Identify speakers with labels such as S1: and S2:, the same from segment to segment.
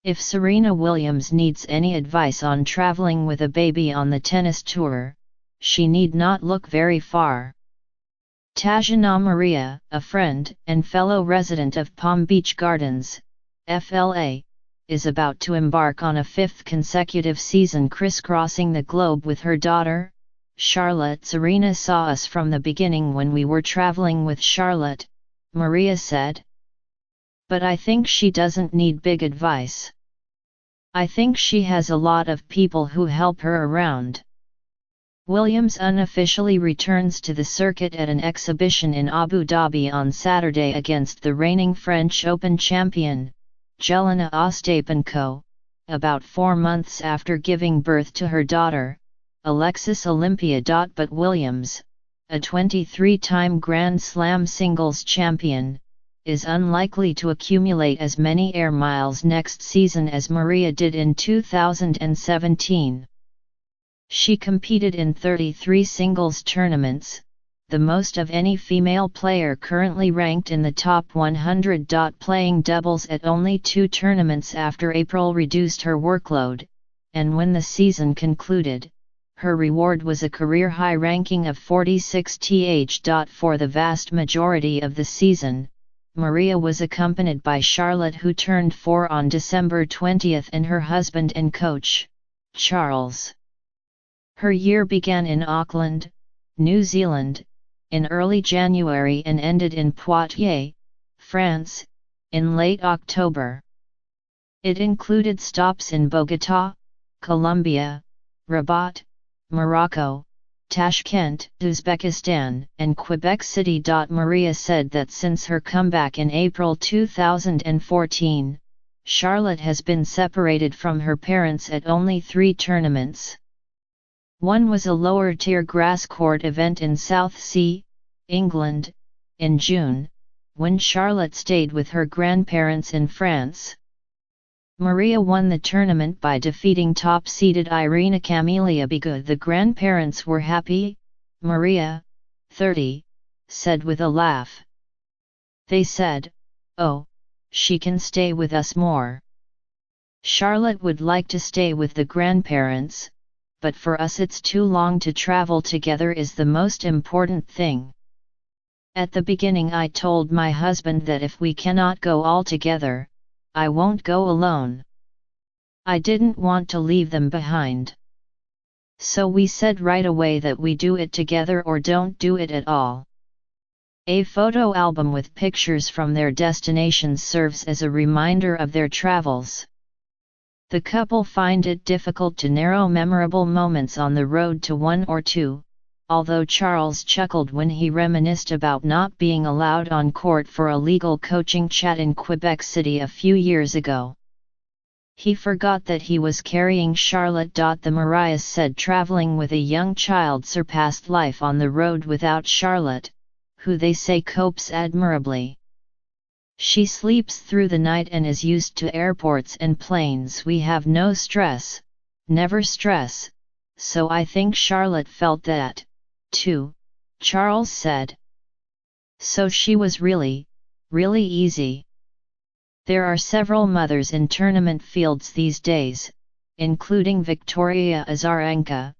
S1: If Serena Williams needs any advice on traveling with a baby on the tennis tour, she need not look very far. Tajana Maria, a friend and fellow resident of Palm Beach Gardens, FLA, is about to embark on a 5th consecutive season crisscrossing the globe with her daughter, Charlotte. Serena saw us from the beginning when we were traveling with Charlotte, Maria said. But I think she doesn't need big advice. I think she has a lot of people who help her around. Williams unofficially returns to the circuit at an exhibition in Abu Dhabi on Saturday against the reigning French Open champion, Jelena Ostapenko, about 4 months after giving birth to her daughter, Alexis Olympia. But Williams, a 23-time Grand Slam singles champion, is unlikely to accumulate as many air miles next season as Maria did in 2017. She competed in 33 singles tournaments, the most of any female player currently ranked in the top 100. Playing doubles at only 2 tournaments after April reduced her workload, and when the season concluded, her reward was a career-high ranking of 46th. For the vast majority of the season, Maria was accompanied by Charlotte, who turned 4 on December 20, and her husband and coach, Charles. Her year began in Auckland, New Zealand, in early January and ended in Poitiers, France, in late October. It included stops in Bogotá, Colombia, Rabat, Morocco, Tashkent, Uzbekistan, and Quebec City. Maria said that since her comeback in April 2014, Charlotte has been separated from her parents at only 3 tournaments. One was a lower-tier grass court event in Southsea, England, in June, when Charlotte stayed with her grandparents in France. Maria won the tournament by defeating top-seeded Irina Camelia Begu. The grandparents were happy, Maria, 30, said with a laugh. They said, "Oh, she can stay with us more." Charlotte would like to stay with the grandparents, but for us it's too long to travel together is the most important thing. At the beginning I told my husband that if we cannot go all together, I won't go alone. I didn't want to leave them behind. So we said right away that we do it together or don't do it at all. A photo album with pictures from their destinations serves as a reminder of their travels. The couple find it difficult to narrow memorable moments on the road to 1 or 2, although Charles chuckled when he reminisced about not being allowed on court for a legal coaching chat in Quebec City a few years ago. He forgot that he was carrying Charlotte. The Mariahs said traveling with a young child surpassed life on the road without Charlotte, who they say copes admirably. She sleeps through the night and is used to airports and planes. We have no stress, never stress, so I think Charlotte felt that, too, Charles said. So she was really easy. There are several mothers in tournament fields these days, including Victoria Azarenka,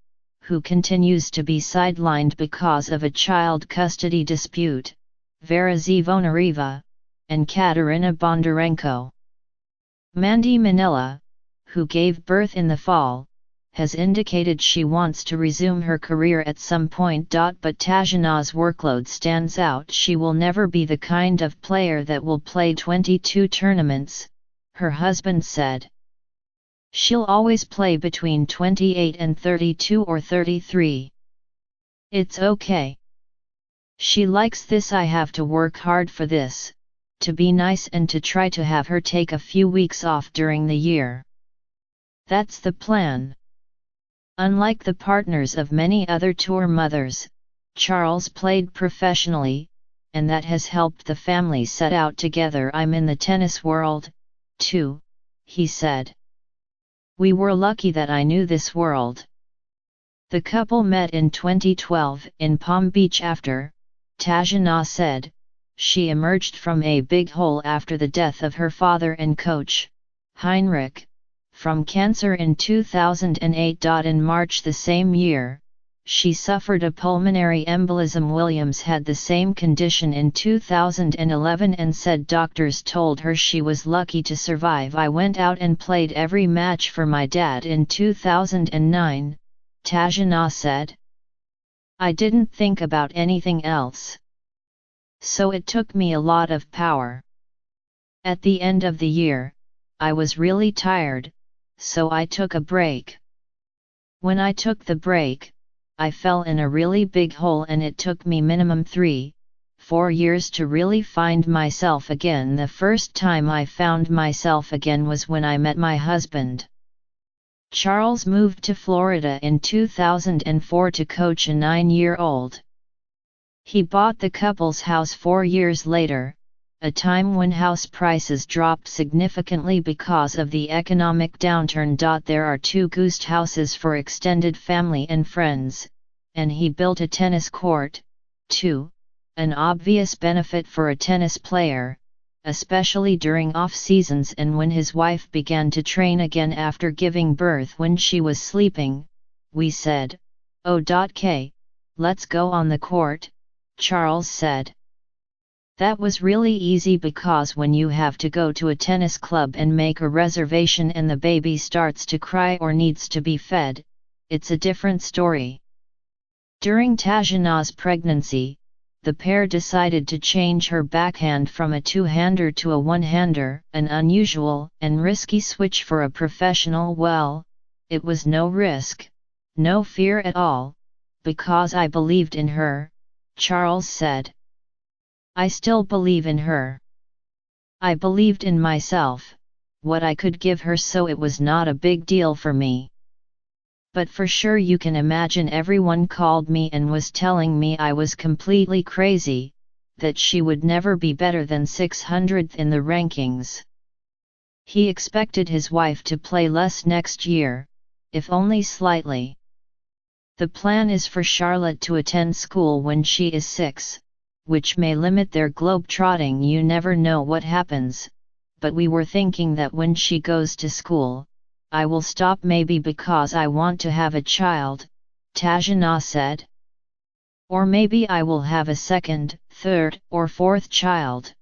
S1: who continues to be sidelined because of a child custody dispute, Vera Zvonareva, and Katerina Bondarenko. Mandy Manila, who gave birth in the fall, has indicated she wants to resume her career at some point. But Tajana's workload stands out. She will never be the kind of player that will play 22 tournaments, her husband said. She'll always play between 28 and 32 or 33. It's okay. She likes this. I have to work hard for this, to be nice and to try to have her take a few weeks off during the year. That's the plan. Unlike the partners of many other tour mothers, Charles played professionally, and that has helped the family set out together. I'm in the tennis world, too, he said. We were lucky that I knew this world. The couple met in 2012 in Palm Beach after, Tajana said, she emerged from a big hole after the death of her father and coach, Heinrich, from cancer in 2008. In March the same year, she suffered a pulmonary embolism. Williams had the same condition in 2011 and said doctors told her she was lucky to survive. I went out and played every match for my dad in 2009, Tajana said. I didn't think about anything else. So it took me a lot of power. At the end of the year, I was really tired, so I took a break. When I took the break, I fell in a really big hole and it took me minimum 3-4 years to really find myself again. The first time I found myself again was when I met my husband. Charles moved to Florida in 2004 to coach a 9-year-old. He bought the couple's house 4 years later, a time when house prices dropped significantly because of the economic downturn. There are 2 guest houses for extended family and friends, and he built a tennis court, too, an obvious benefit for a tennis player, especially during off-seasons and when his wife began to train again after giving birth. When she was sleeping, we said, "Oh, let's go on the court," Charles said. That was really easy because when you have to go to a tennis club and make a reservation and the baby starts to cry or needs to be fed, it's a different story. During Tajana's pregnancy, the pair decided to change her backhand from a 2-hander to a 1-hander, an unusual and risky switch for a professional. Well, it was no risk, no fear at all, because I believed in her, Charles said. I still believe in her. I believed in myself, what I could give her, so it was not a big deal for me. But for sure you can imagine everyone called me and was telling me I was completely crazy, that she would never be better than 600th in the rankings. He expected his wife to play less next year, if only slightly. The plan is for Charlotte to attend school when she is 6, which may limit their globe-trotting. You never know what happens, but we were thinking that when she goes to school, I will stop, maybe because I want to have a child, Tajana said. Or maybe I will have a 2nd, 3rd, or 4th child.